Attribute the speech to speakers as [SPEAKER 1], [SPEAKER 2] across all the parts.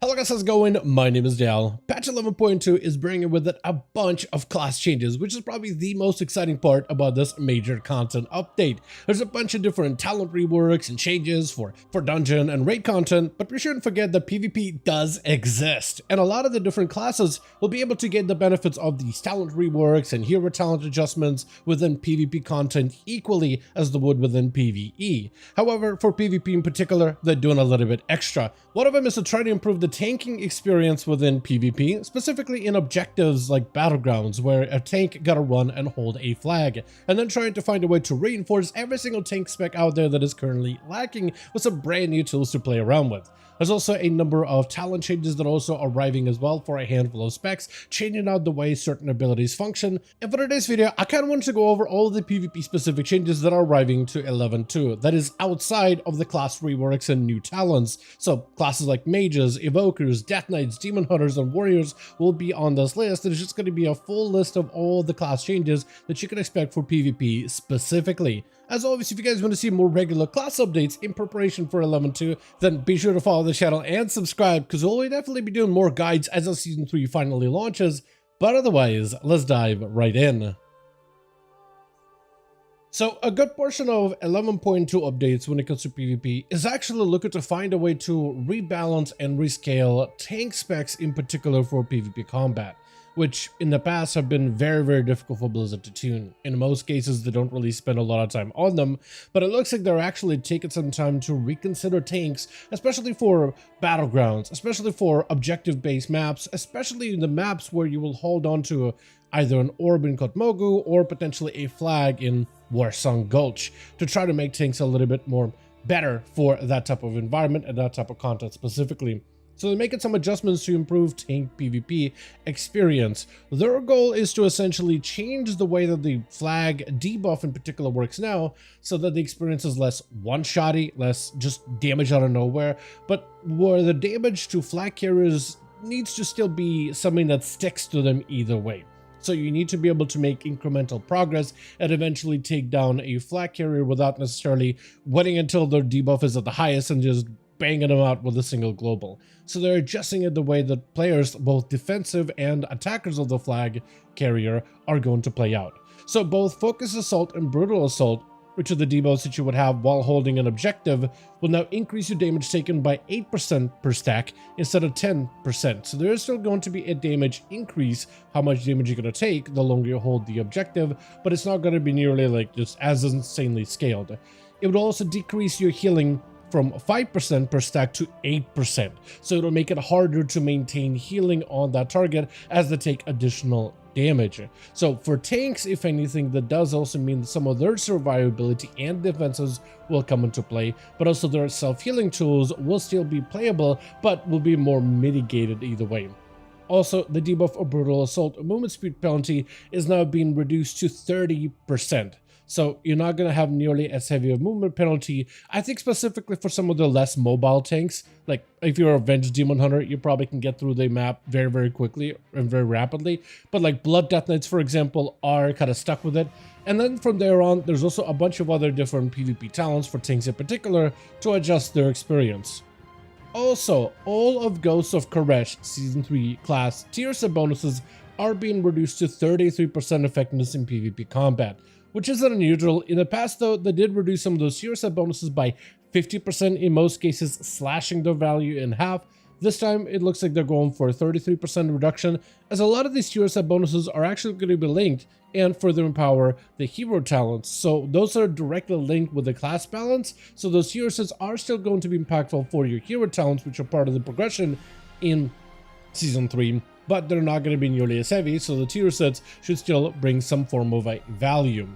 [SPEAKER 1] Hello guys, how's it going? My name is Dal. Patch 11.2 is bringing with it a bunch of class changes, which is probably the most exciting part about this major content update. There's a bunch of different talent reworks and changes for dungeon and raid content, but we shouldn't forget that PvP does exist, and a lot of the different classes will be able to get the benefits of these talent reworks and hero talent adjustments within PvP content equally as they would within PvE. However, for PvP in particular, they're doing a little bit extra. One of them is to try to improve the tanking experience within PvP, specifically in objectives like Battlegrounds, where a tank gotta run and hold a flag, and then trying to find a way to reinforce every single tank spec out there that is currently lacking with some brand new tools to play around with. There's also a number of talent changes that are also arriving as well for a handful of specs, changing out the way certain abilities function. And for today's video, I kind of wanted to go over all the PvP specific changes that are arriving to 11.2, that is outside of the class reworks and new talents. So classes like mages, evokers, death knights, demon hunters, and warriors will be on this list. There's just going to be a full list of all the class changes that you can expect for PvP specifically. As always, if you guys want to see more regular class updates in preparation for 11.2, then be sure to follow the channel and subscribe, because we'll definitely be doing more guides as the Season 3 finally launches. But otherwise, let's dive right in. So a good portion of 11.2 updates when it comes to PvP is actually looking to find a way to rebalance and rescale tank specs in particular for PvP combat, which in the past have been very difficult for Blizzard to tune. In most cases, they don't really spend a lot of time on them, but it looks like they're actually taking some time to reconsider tanks, especially for Battlegrounds, especially for objective-based maps, especially the maps where you will hold on to either an orb in Kotmogu or potentially a flag in Warsong Gulch to try to make tanks a little bit more better for that type of environment and that type of content specifically. So they're making some adjustments to improve tank PvP experience. Their goal is to essentially change the way that the flag debuff in particular works now, so that the experience is less one-shotty, less just damage out of nowhere, but where the damage to flag carriers needs to still be something that sticks to them either way. So you need to be able to make incremental progress and eventually take down a flag carrier without necessarily waiting until their debuff is at the highest and just banging them out with a single global. So they're adjusting it the way that players, both defensive and attackers of the flag carrier, are going to play out. So both Focus Assault and Brutal Assault, which are the debuffs that you would have while holding an objective, will now increase your damage taken by 8% per stack instead of 10%. So there is still going to be a damage increase, how much damage you're going to take the longer you hold the objective, but it's not going to be nearly like just as insanely scaled. It would also decrease your healing from 5% per stack to 8%. So it'll make it harder to maintain healing on that target as they take additional damage. So for tanks, if anything, that does also mean that some of their survivability and defenses will come into play, but also their self-healing tools will still be playable, but will be more mitigated either way. Also, the debuff of Brutal Assault movement speed penalty is now being reduced to 30%. So you're not going to have nearly as heavy a movement penalty. I think specifically for some of the less mobile tanks, like if you're a Avenged Demon Hunter, you probably can get through the map very quickly and very rapidly. But like Blood Death Knights, for example, are kind of stuck with it. And then from there on, there's also a bunch of other different PvP talents for tanks in particular to adjust their experience. Also, all of Ghosts of Koresh Season 3 class tier sub bonuses are being reduced to 33% effectiveness in PvP combat, which isn't unusual. In the past though, they did reduce some of those hero set bonuses by 50% in most cases, slashing their value in half. This time it looks like they're going for a 33% reduction, as a lot of these hero set bonuses are actually going to be linked and further empower the hero talents. So those are directly linked with the class balance, so those hero sets are still going to be impactful for your hero talents, which are part of the progression in Season 3. But they're not going to be nearly as heavy, so the tier sets should still bring some form of a value.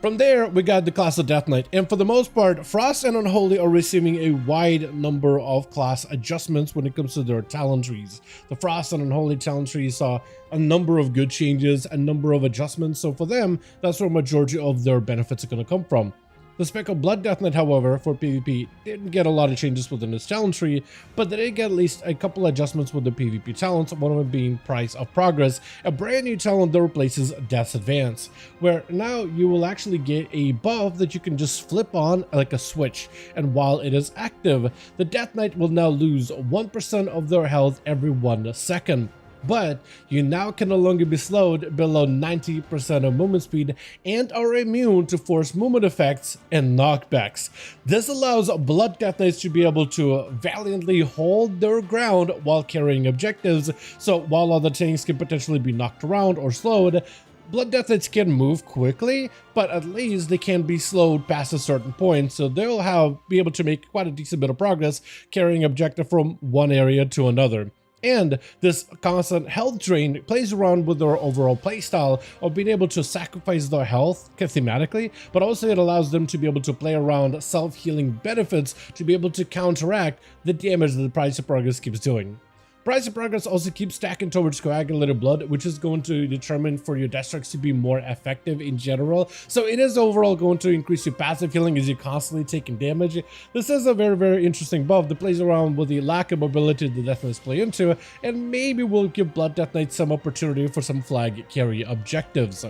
[SPEAKER 1] From there, we got the class of Death Knight, and for the most part, Frost and Unholy are receiving a wide number of class adjustments when it comes to their talent trees. The Frost and Unholy talent trees saw a number of good changes, a number of adjustments, so for them, that's where majority of their benefits are going to come from. The spec of Blood Death Knight, however, for PvP didn't get a lot of changes within its talent tree, but they did get at least a couple adjustments with the PvP talents, one of them being Price of Progress, a brand new talent that replaces Death's Advance, where now you will actually get a buff that you can just flip on like a switch, and while it is active, the Death Knight will now lose 1% of their health every 1 second. But you now can no longer be slowed below 90% of movement speed and are immune to forced movement effects and knockbacks. This allows Blood Death Knights to be able to valiantly hold their ground while carrying objectives, so while other tanks can potentially be knocked around or slowed, Blood Death Knights can move quickly, but at least they can be slowed past a certain point, so they'll be able to make quite a decent bit of progress carrying objective from one area to another. And this constant health drain plays around with their overall playstyle of being able to sacrifice their health thematically, but also it allows them to be able to play around self-healing benefits to be able to counteract the damage that the Price of Progress keeps doing. Price of Progress also keeps stacking towards coagulated blood, which is going to determine for your death strikes to be more effective in general. So it is overall going to increase your passive healing as you're constantly taking damage. This is a very, very interesting buff that plays around with the lack of mobility the Death Knights play into, and maybe will give Blood Death Knights some opportunity for some flag carry objectives.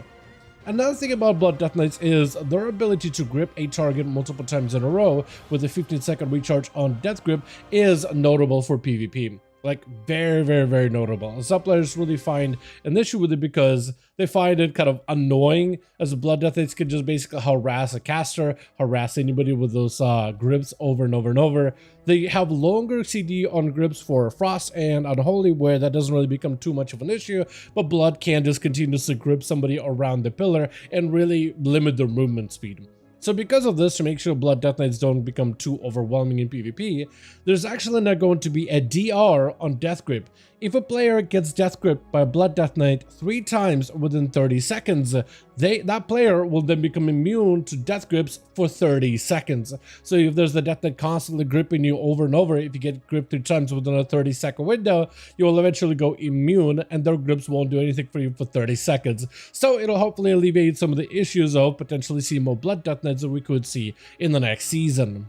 [SPEAKER 1] Another thing about Blood Death Knights is their ability to grip a target multiple times in a row with a 15-second recharge on Death Grip is notable for PvP. Like, very, very, very notable. And some players really find an issue with it because they find it kind of annoying, as Blood Death Knights can just basically harass a caster, harass anybody with those grips over and over and over. They have longer CD on grips for Frost and Unholy, where that doesn't really become too much of an issue, but Blood can just continuously grip somebody around the pillar and really limit their movement speed. So because of this, to make sure Blood Death Knights don't become too overwhelming in PvP, there's actually not going to be a DR on Death Grip. If a player gets Death Grip by Blood Death Knight 3 times within 30 seconds, that player will then become immune to Death Grips for 30 seconds. So if there's the Death Knight constantly gripping you over and over, if you get gripped 3 times within a 30-second window, you will eventually go immune and their grips won't do anything for you for 30 seconds. So it'll hopefully alleviate some of the issues of potentially seeing more Blood Death Knights that we could see in the next season.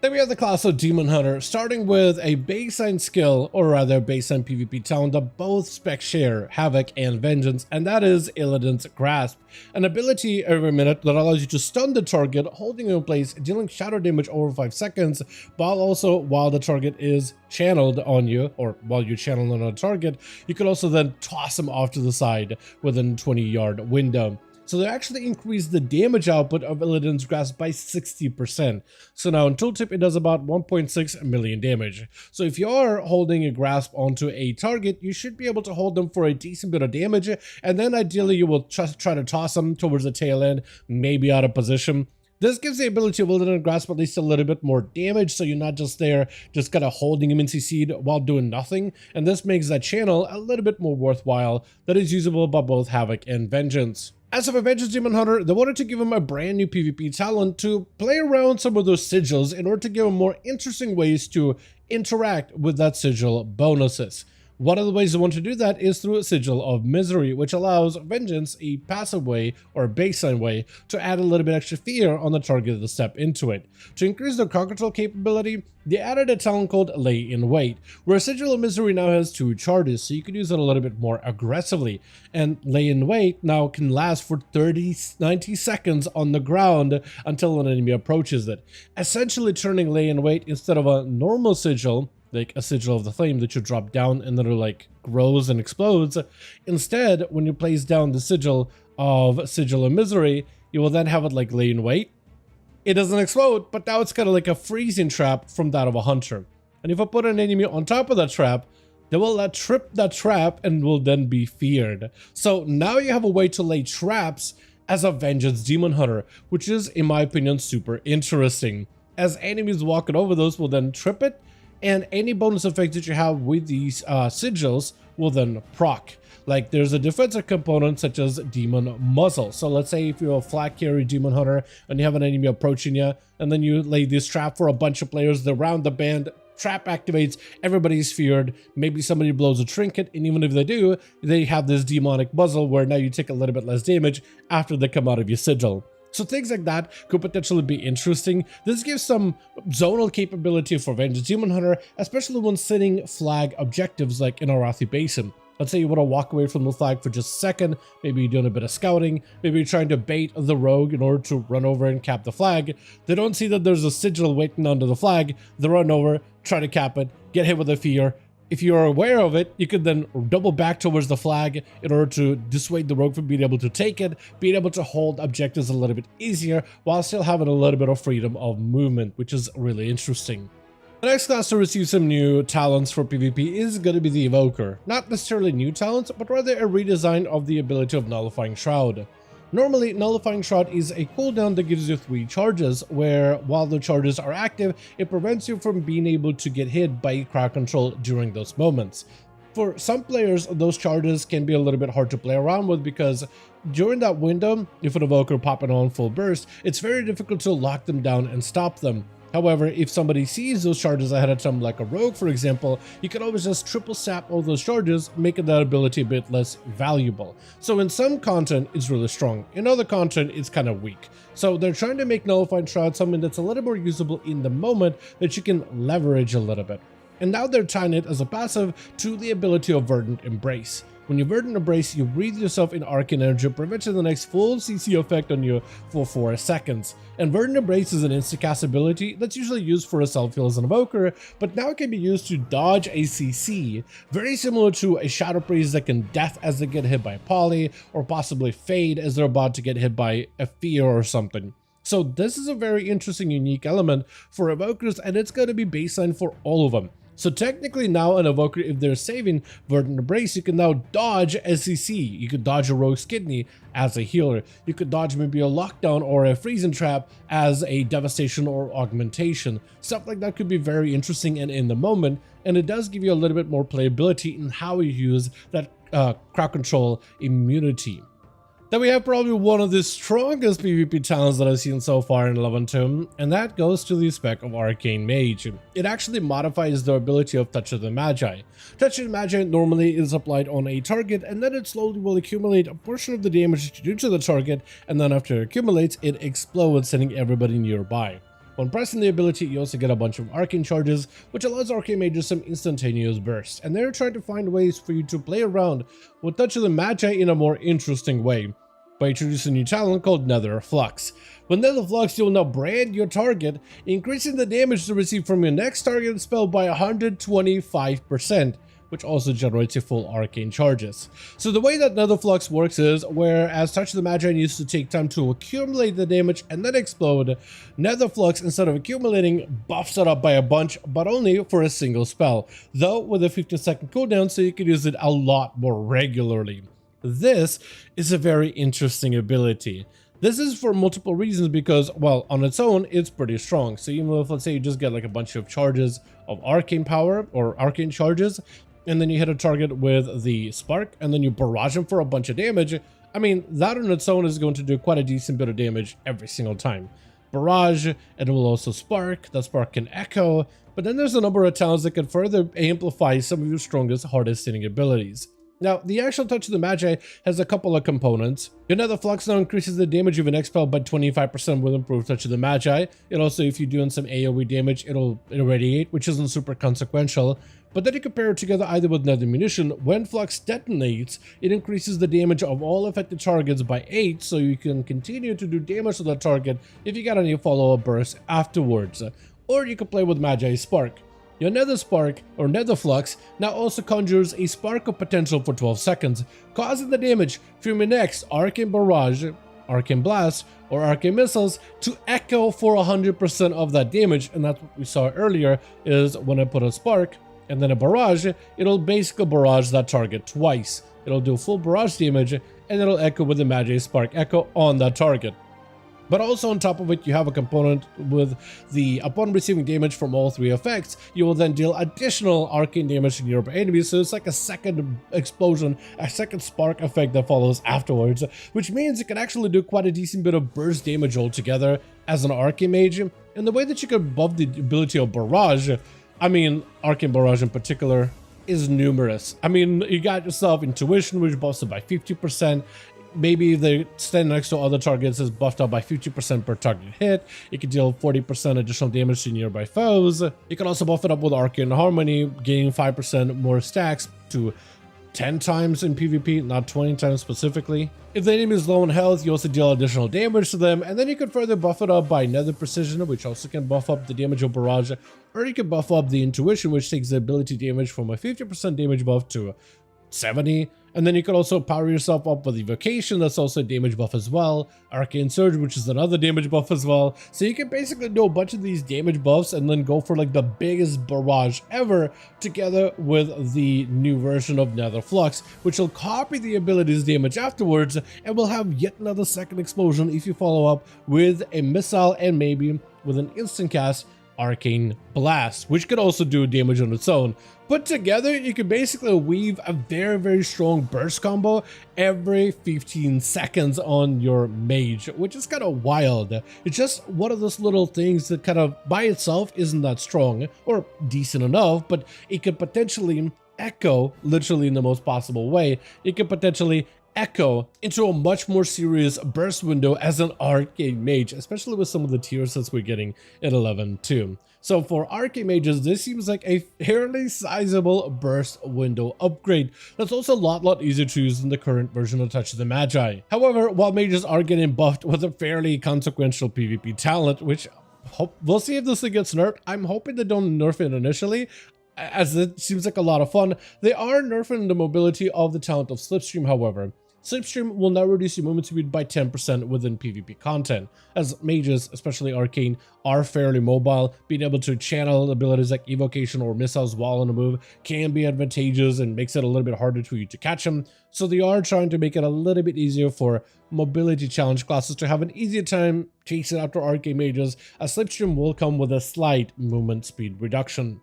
[SPEAKER 1] Then we have the class of Demon Hunter, starting with a baseline skill, or rather baseline PvP talent that both specs share, Havoc and Vengeance, and that is Illidan's Grasp, an ability every minute that allows you to stun the target, holding you in place, dealing shadow damage over 5 seconds, while the target is channeled on you, or while you're channeling on a target, you can also then toss them off to the side within a 20-yard window. So they actually increased the damage output of Illidan's Grasp by 60%. So now in tooltip, it does about 1.6 million damage. So if you are holding a grasp onto a target, you should be able to hold them for a decent bit of damage, and then ideally you will just try to toss them towards the tail end, maybe out of position. This gives the ability of Illidan's Grasp at least a little bit more damage, so you're not just there just kind of holding him in CC'd while doing nothing, and this makes that channel a little bit more worthwhile that is usable by both Havoc and Vengeance. As of a Vengeance Demon Hunter, they wanted to give him a brand new PvP talent to play around some of those sigils in order to give him more interesting ways to interact with that sigil bonuses. One of the ways they want to do that is through a Sigil of Misery, which allows Vengeance a passive way or a baseline way to add a little bit extra fear on the target that step into it. To increase their crowd control capability, they added a talent called Lay in Wait, where Sigil of Misery now has 2 charges, so you can use it a little bit more aggressively. And Lay in Wait now can last for 90 seconds on the ground until an enemy approaches it, essentially turning Lay in Wait instead of a normal sigil, like a Sigil of the Flame that you drop down and then it like grows and explodes. Instead, when you place down the Sigil of Misery, you will then have it like Lay in Wait. It doesn't explode, but now it's kind of like a freezing trap from that of a hunter. And if I put an enemy on top of that trap, they will trip that trap and will then be feared. So now you have a way to lay traps as a Vengeance Demon Hunter, which is, in my opinion, super interesting. As enemies walking over those will then trip it, and any bonus effects that you have with these sigils will then proc. Like there's a defensive component such as Demon Muzzle. So let's say if you're a flat carry Demon Hunter and you have an enemy approaching you, and then you lay this trap for a bunch of players, they're around the band, trap activates, everybody's feared, maybe somebody blows a trinket, and even if they do, they have this demonic muzzle where now you take a little bit less damage after they come out of your sigil. So things like that could potentially be interesting. This gives some zonal capability for Vengeance Demon Hunter, especially when setting flag objectives like in Arathi Basin. Let's say you want to walk away from the flag for just a second, maybe you're doing a bit of scouting, maybe you're trying to bait the rogue in order to run over and cap the flag. They don't see that there's a sigil waiting under the flag, they run over, try to cap it, get hit with a fear. If you're aware of it, you could then double back towards the flag in order to dissuade the rogue from being able to take it, being able to hold objectives a little bit easier while still having a little bit of freedom of movement, which is really interesting. The next class to receive some new talents for PvP is going to be the Evoker. Not necessarily new talents, but rather a redesign of the ability of Nullifying Shroud. Normally, Nullifying Shroud is a cooldown that gives you 3 charges, where while the charges are active, it prevents you from being able to get hit by crowd control during those moments. For some players, those charges can be a little bit hard to play around with because during that window, if an Evoker popping on full burst, it's very difficult to lock them down and stop them. However, if somebody sees those charges ahead of time, like a rogue for example, you can always just triple sap all those charges, making that ability a bit less valuable. So in some content, it's really strong. In other content, it's kind of weak. So they're trying to make Nullifying Shroud something that's a little more usable in the moment that you can leverage a little bit. And now they're tying it as a passive to the ability of Verdant Embrace. When you Verdant Embrace, you breathe yourself in Arcane Energy, preventing the next full CC effect on you for 4 seconds. And Verdant Embrace is an insta-cast ability that's usually used for a self-heal as an Evoker, but now it can be used to dodge a CC, very similar to a Shadow Priest that can death as they get hit by a poly, or possibly fade as they're about to get hit by a fear or something. So this is a very interesting, unique element for Evokers, and it's going to be baseline for all of them. So technically now an Evoker, if they're saving Verdant Embrace, you can now dodge SCC. You could dodge a Rogue's Kidney as a healer. You could dodge maybe a Lockdown or a Freezing Trap as a Devastation or Augmentation. Stuff like that could be very interesting and in the moment, and it does give you a little bit more playability in how you use that crowd control immunity. Then we have probably one of the strongest PvP talents that I've seen so far in 11.2, and that goes to the spec of Arcane Mage. It actually modifies the ability of Touch of the Magi. Touch of the Magi normally is applied on a target, and then it slowly will accumulate a portion of the damage that you do to the target, and then after it accumulates, it explodes, sending everybody nearby. When pressing the ability, you also get a bunch of arcane charges, which allows Arcane Mages some instantaneous bursts, and they're trying to find ways for you to play around with Touch of the Magi in a more interesting way by introducing a new talent called Nether Flux. With Nether Flux, you'll now brand your target, increasing the damage to receive from your next targeted spell by 125%, which also generates your full arcane charges. So the way that Nether Flux works is, whereas Touch of the Magi needs to take time to accumulate the damage and then explode, Nether Flux, instead of accumulating, buffs it up by a bunch, but only for a single spell, though with a 15-second cooldown, so you can use it a lot more regularly. This is a very interesting ability. This is for multiple reasons because, well, on its own, it's pretty strong. So even if, let's say, you just get like a bunch of charges of arcane power or arcane charges, and then you hit a target with the spark, and then you barrage them for a bunch of damage, I mean, that on its own is going to do quite a decent bit of damage every single time. Barrage, and it will also spark. That spark can echo, but then there's a number of talents that can further amplify some of your strongest, hardest hitting abilities. Now, the actual Touch of the Magi has a couple of components. Your Nether Flux now increases the damage of an next spell by 25% with improved Touch of the Magi. It also, if you're doing some AoE damage, it'll irradiate, which isn't super consequential. But then you can pair it together either with Nether Munition. When Flux detonates, it increases the damage of all affected targets by 8, so you can continue to do damage to that target if you got any follow-up bursts afterwards. Or you can play with Magi Spark. Your Nether Spark, or Nether Flux, now also conjures a spark of potential for 12 seconds, causing the damage from your next Arcane Barrage, Arcane Blast, or Arcane Missiles to echo for 100% of that damage, and that's what we saw earlier, is when I put a Spark and then a Barrage, it'll basically barrage that target twice. It'll do full barrage damage, and it'll echo with the Magi Spark Echo on that target. But also on top of it, you have a component with the, upon receiving damage from all 3 effects, you will then deal additional arcane damage to nearby enemies, so it's like a second explosion, a second spark effect that follows afterwards, which means you can actually do quite a decent bit of burst damage altogether as an Arcane Mage. And the way that you can buff the ability of Barrage, I mean, Arcane Barrage in particular, is numerous. I mean, you got yourself Intuition, which buffs it by 50%, maybe if they stand next to other targets, is buffed up by 50% per target hit. It can deal 40% additional damage to nearby foes. You can also buff it up with Arcane Harmony, gaining 5% more stacks to 10 times in PvP, not 20 times specifically. If the enemy is low on health, you also deal additional damage to them, and then you can further buff it up by Nether Precision, which also can buff up the damage of Barrage, or you can buff up the Intuition, which takes the ability damage from a 50% damage buff to 70, and then you can also power yourself up with Evocation, that's also a damage buff as well, Arcane Surge, which is another damage buff as well. So you can basically do a bunch of these damage buffs and then go for like the biggest barrage ever, together with the new version of Nether Flux, which will copy the ability's damage afterwards and will have yet another second explosion if you follow up with a missile and maybe with an instant cast Arcane Blast, which could also do damage on its own. Put together, you can basically weave a very strong burst combo every 15 seconds on your mage, which is kind of wild. It's just one of those little things that kind of by itself isn't that strong or decent enough, but it could potentially echo, literally in the most possible way, it could potentially echo into a much more serious burst window as an arcane mage, especially with some of the tier sets we're getting at 11.2. So for arcane mages, this seems like a fairly sizable burst window upgrade that's also a lot easier to use than the current version of Touch of the Magi. However, while mages are getting buffed with a fairly consequential PvP talent, which we'll see if this thing gets nerfed. I'm hoping they don't nerf it initially, as it seems like a lot of fun. They are nerfing the mobility of the talent of Slipstream, however. Slipstream will now reduce your movement speed by 10% within PvP content, as mages, especially arcane, are fairly mobile. Being able to channel abilities like evocation or missiles while on the move can be advantageous and makes it a little bit harder for you to catch them. So they are trying to make it a little bit easier for mobility challenge classes to have an easier time chasing after arcane mages, as Slipstream will come with a slight movement speed reduction.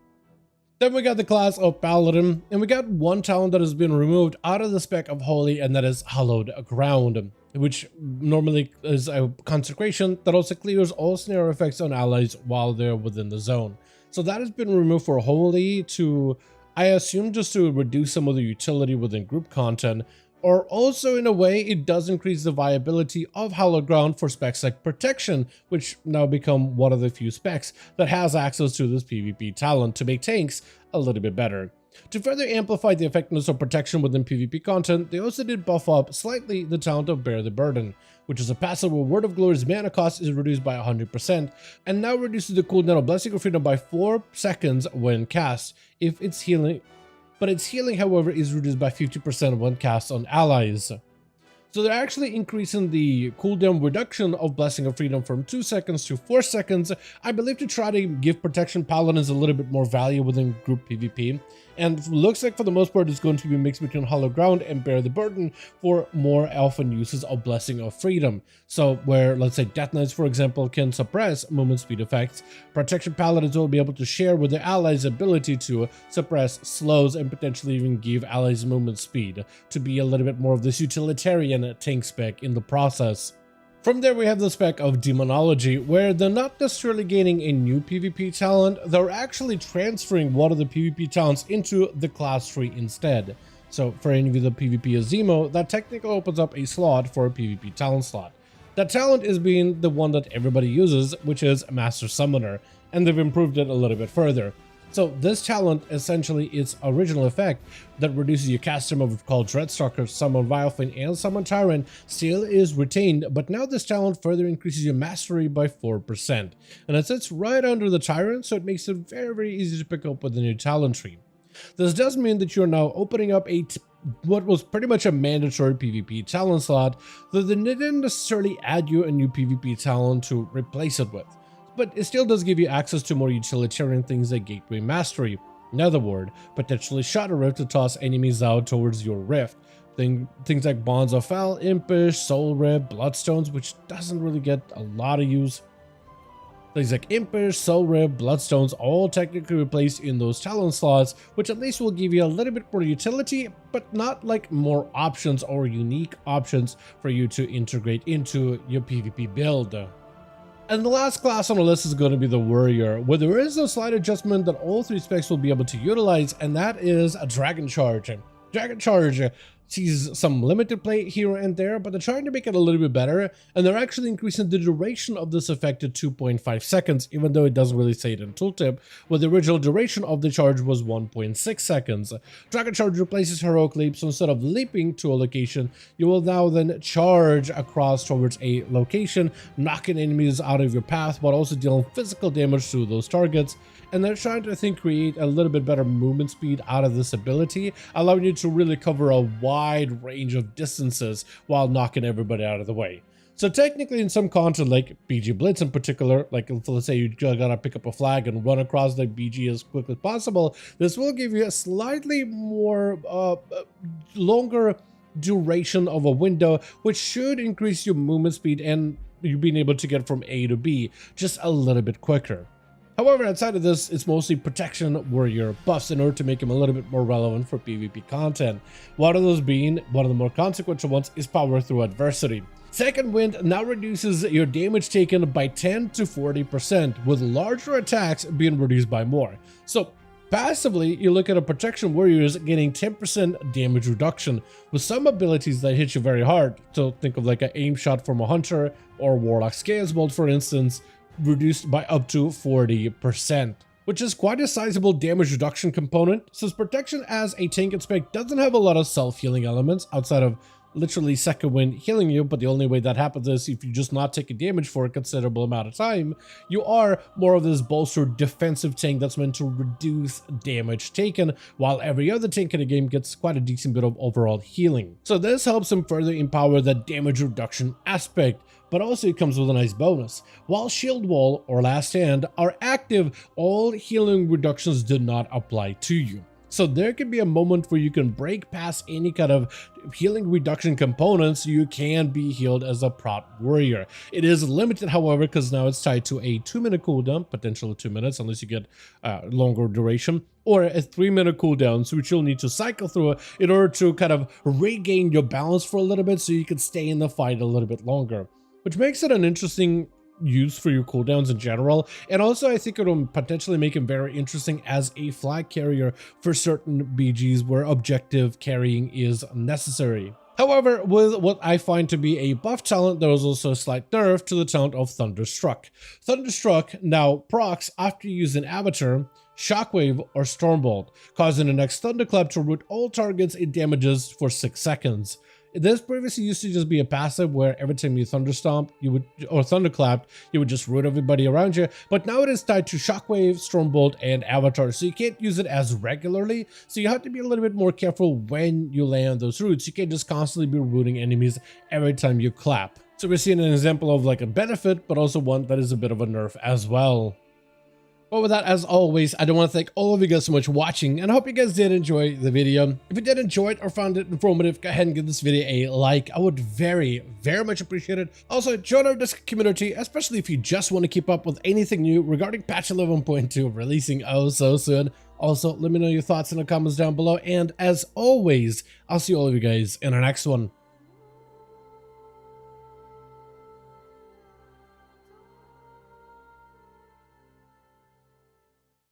[SPEAKER 1] Then we got the class of Paladin, and we got one talent that has been removed out of the spec of Holy, and that is Hallowed Ground, which normally is a consecration that also clears all snare effects on allies while they're within the zone. So that has been removed for Holy to, I assume, just to reduce some of the utility within group content, or also in a way it does increase the viability of Hallowed Ground for specs like Protection, which now become one of the few specs that has access to this PvP talent to make tanks a little bit better. To further amplify the effectiveness of Protection within PvP content, they also did buff up slightly the talent of Bear the Burden, which is a passive where Word of Glory's mana cost is reduced by 100%, and now reduces the cooldown of Blessing of Freedom by 4 seconds when cast, if it's healing. But its healing, however, is reduced by 50% when cast on allies. So they're actually increasing the cooldown reduction of Blessing of Freedom from 2 seconds to 4 seconds, I believe, to try to give Protection Paladins a little bit more value within group PvP. And looks like for the most part it's going to be a mix between Hallowed Ground and Bear the Burden for more often uses of Blessing of Freedom. So where, let's say, Death Knights, for example, can suppress movement speed effects, Protection Paladins will be able to share with their allies' ability to suppress slows and potentially even give allies movement speed, to be a little bit more of this utilitarian tank spec in the process. From there we have the spec of Demonology, where they're not necessarily gaining a new PvP talent, they're actually transferring one of the PvP talents into the class tree instead. So for any of you that PvP as Zemo, that technically opens up a slot for a PvP talent slot. That talent is being the one that everybody uses, which is Master Summoner, and they've improved it a little bit further. So this talent, essentially its original effect that reduces your cast time of called Dreadstalker, Summon Vilefin, and Summon Tyrant still is retained, but now this talent further increases your mastery by 4%. And it sits right under the Tyrant, so it makes it very easy to pick up within your talent tree. This does mean that you're now opening up what was pretty much a mandatory PvP talent slot, though they didn't necessarily add you a new PvP talent to replace it with. But it still does give you access to more utilitarian things like Gateway Mastery, Netherward, potentially Shadow Rift to toss enemies out towards your rift, things like Bonds of Fel, Impish, Soul Rib, Bloodstones, which doesn't really get a lot of use. Things like Impish, Soul Rib, Bloodstones all technically replaced in those talent slots, which at least will give you a little bit more utility, but not like more options or unique options for you to integrate into your PvP build. And the last class on the list is going to be the Warrior, where there is a slight adjustment that all 3 specs will be able to utilize, and that is a Dragon Charge. Dragon Charge sees some limited play here and there, but they're trying to make it a little bit better, and they're actually increasing the duration of this effect to 2.5 seconds, even though it doesn't really say it in tooltip, where the original duration of the charge was 1.6 seconds. Dragon Charge replaces heroic leap, so instead of leaping to a location, you will now then charge across towards a location, knocking enemies out of your path, but also dealing physical damage to those targets. And they're trying to, I think, create a little bit better movement speed out of this ability, allowing you to really cover a wide range of distances while knocking everybody out of the way. So technically in some content like BG Blitz in particular, like let's say you gotta pick up a flag and run across the BG as quick as possible, this will give you a slightly more longer duration of a window, which should increase your movement speed and you being able to get from A to B just a little bit quicker. However, outside of this, it's mostly protection warrior buffs in order to make him a little bit more relevant for PvP content. One of those being, one of the more consequential ones, is power through adversity. Second Wind now reduces your damage taken by 10 to 40%, with larger attacks being reduced by more. So passively, you look at a protection warriors getting 10% damage reduction with some abilities that hit you very hard. So think of like an aim shot from a hunter or warlock scales bolt, for instance, reduced by up to 40%, which is quite a sizable damage reduction component, since protection as a tank and spec doesn't have a lot of self-healing elements outside of literally second wind healing you, but the only way that happens is if you just not taking damage for a considerable amount of time. You are more of this bolstered defensive tank that's meant to reduce damage taken, while every other tank in the game gets quite a decent bit of overall healing. So this helps him further empower the damage reduction aspect, but also it comes with a nice bonus. While Shield Wall or Last Stand are active, all healing reductions do not apply to you. So there could be a moment where you can break past any kind of healing reduction components, you can be healed as a prot warrior. It is limited, however, because now it's tied to a 2-minute cooldown, potentially 2 minutes unless you get longer duration, or a 3-minute cooldown, so which you'll need to cycle through in order to kind of regain your balance for a little bit so you can stay in the fight a little bit longer, which makes it an interesting use for your cooldowns in general. And also I think it'll potentially make him very interesting as a flag carrier for certain BGs where objective carrying is necessary. However, with what I find to be a buff talent, there was also a slight nerf to the talent of Thunderstruck. Thunderstruck now procs after you use an avatar, Shockwave, or Stormbolt, causing the next Thunderclap to root all targets it damages for 6 seconds. This previously used to just be a passive where every time you Thunderstomp, or Thunderclap, you would just root everybody around you, but now it is tied to Shockwave, Stormbolt, and Avatar, so you can't use it as regularly, so you have to be a little bit more careful when you land those roots. You can't just constantly be rooting enemies every time you clap. So we're seeing an example of like a benefit, but also one that is a bit of a nerf as well. But with that, as always, I do want to thank all of you guys so much for watching, and I hope you guys did enjoy the video. If you did enjoy it or found it informative, go ahead and give this video a like. I would very, very much appreciate it. Also, join our Discord community, especially if you just want to keep up with anything new regarding patch 11.2 releasing oh so soon. Also, let me know your thoughts in the comments down below, and as always, I'll see all of you guys in our next one.